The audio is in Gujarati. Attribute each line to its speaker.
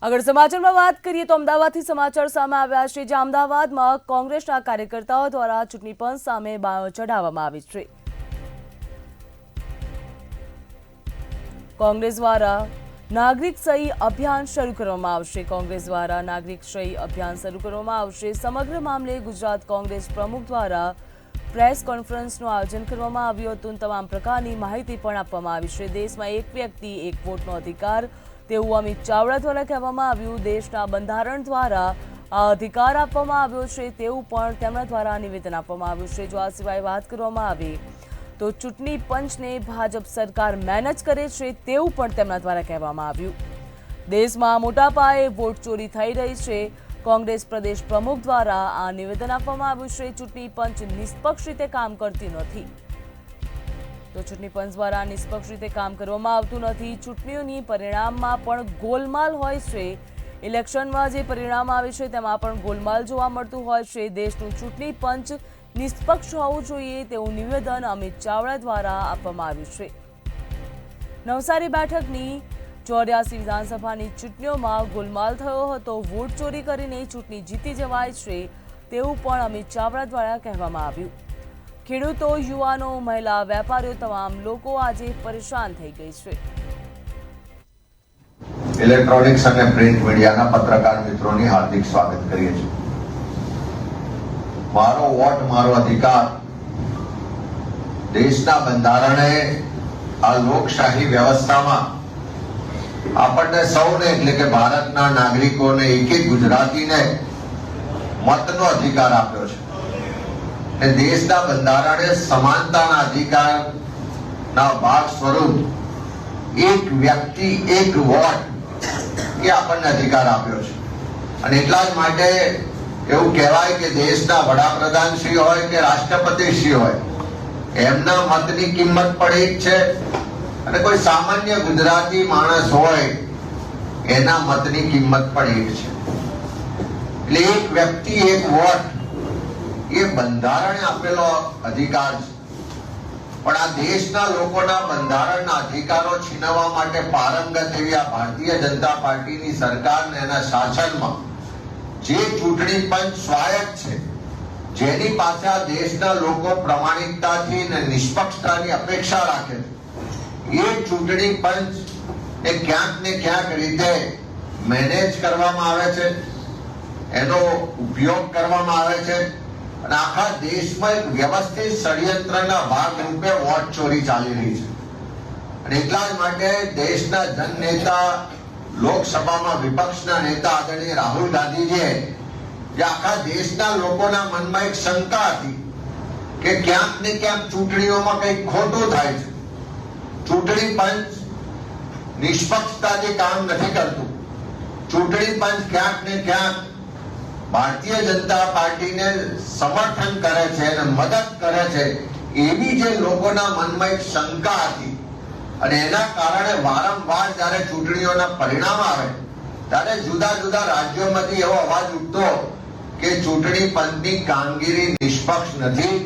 Speaker 1: આગળ સમાચારમાં વાત કરીએ તો અમદાવાદથી સમાચાર સામે આવ્યા છે, જ્યાં અમદાવાદમાં કોંગ્રેસના કાર્યકર્તાઓ દ્વારા ચૂંટણી પંચ સામે બાયો ચઢાવવામાં આવી છે। કોંગ્રેસ દ્વારા નાગરિક સહી અભિયાન શરૂ કરવામાં આવશે। કોંગ્રેસ દ્વારા નાગરિક સહી અભિયાન શરૂ કરવામાં આવશે। સમગ્ર મામલે ગુજરાત કોંગ્રેસ પ્રમુખ દ્વારા પ્રેસ કોન્ફરન્સનું આયોજન કરવામાં આવ્યું હતું। તમામ પ્રકારની માહિતી પણ આપવામાં આવી છે। દેશમાં એક વ્યક્તિ એક વોટનો અધિકાર તેવું અમિત ચાવડા દ્વારા કહેવામાં આવ્યું। દેશના બંધારણ દ્વારા આ અધિકાર આપવામાં આવ્યો છે તેવું પણ તેમના દ્વારા નિવેદન આપવામાં આવ્યું છે। જો આ સિવાય વાત કરવામાં આવે તો ચૂંટણી પંચને ભાજપ સરકાર મેનેજ કરે છે તેવું પણ તેમના દ્વારા કહેવામાં આવ્યું। દેશમાં મોટા પાયે વોટ ચોરી થઈ રહી છે। કોંગ્રેસ પ્રદેશ પ્રમુખ દ્વારા આ નિવેદન આપવામાં આવ્યું છે। ચૂંટણી પંચ નિષ્પક્ષ રીતે કામ કરતી નથી, તો ચૂંટણી પંચ દ્વારા નિષ્પક્ષ રીતે કામ કરવામાં આવતું નથી। ચૂંટણીઓની પરિણામમાં પણ ગોલમાલ હોય છે। ઇલેક્શનમાં જે પરિણામ આવે છે તેમાં પણ ગોલમાલ જોવા મળતું હોય છે। દેશનું ચૂંટણી પંચ નિષ્પક્ષ હોવું જોઈએ તેવું નિવેદન અમિત ચાવડા દ્વારા આપવામાં આવ્યું છે। નવસારી બેઠકની 84 વિધાનસભાની ચૂંટણીઓમાં ગોલમાલ થયો હતો। વોટ ચોરી કરીને ચૂંટણી જીતી જવાય છે તેવું પણ અમિત ચાવડા દ્વારા કહેવામાં આવ્યું। ખેડૂતો, યુવાનો, મહિલા, વેપારીઓ તમામ લોકો આજે પરેશાન થઈ ગઈ છે।
Speaker 2: ઇલેક્ટ્રોનિક્સ અને પ્રિન્ટ મીડિયાના પત્રકાર મિત્રોની હાર્દિક સ્વાગત કરીએ છીએ। મારો વોટ મારો અધિકાર દેશના બંધારણે આ લોકશાહી વ્યવસ્થામાં આપણને સૌને એટલે કે ભારતના નાગરિકોને એક એક ગુજરાતીને મતનો અધિકાર આપ્યો છે। દેશના બંધારણે સમાનતાના અધિકારના ભાગ સ્વરૂપ એક વ્યક્તિ એક વોટ એ આપણને અધિકાર આપ્યો છે। અને એટલા જ માટે એવું કહેવાય કે દેશના વડાપ્રધાન શ્રી હોય કે રાષ્ટ્રપતિ શ્રી હોય, એમના મતની કિંમત પણ એક છે અને કોઈ સામાન્ય ગુજરાતી માણસ હોય એના મતની કિંમત પણ એક છે। એટલે એક વ્યક્તિ એક વોટ એ બંધારણે આપેલો અધિકાર છે, પણ આ દેશના લોકોના બંધારણના અધિકારો છીનવવા માટે પારંગત એવી આ ભારતીય જનતા પાર્ટીની સરકારને એના શાસનમાં જે ચૂંટણી પંચ સ્વાયત્ત છે, જેની પાસે આ દેશના લોકો પ્રમાણિકતાથી અને નિષ્પક્ષતાની અપેક્ષા રાખે છે, એ ચૂંટણી પંચ એ ક્યાંક ને ક્યાંક રીતે મેનેજ કરવામાં આવે છે, એનો ઉપયોગ કરવામાં આવે છે અને આખા દેશમાં એક વ્યવસ્થિત ષડયંત્રના ભાગરૂપે વોટ ચોરી ચાલી રહી છે। અને એટલા જ માટે દેશના જનનેતા, લોકસભામાં વિપક્ષના નેતા આદરણીય રાહુલ ગાંધીજીએ જે આખા દેશના લોકોના મનમાં એક શંકા હતી કે ક્યાંક ને ક્યાંક ચૂંટણીઓમાં કંઈક ખોટું થાય છે, ચૂંટણી પંચ નિષ્પક્ષતાથી કામ નથી કરતું, ચૂંટણી પંચ ક્યાંક ને ક્યાંક ભારતીય જનતા પાર્ટીને સમર્થન કરે છે અને મદદ કરે છે, એવી જે લોકોના મનમાં એક શંકા હતી। અને એના કારણે વારંવાર જ્યારે ચૂંટણીઓના પરિણામ આવે ત્યારે જુદા જુદા રાજ્યોમાંથી એવો અવાજ ઉઠતો કે ચૂંટણી પંચની કામગીરી નિષ્પક્ષ નથી,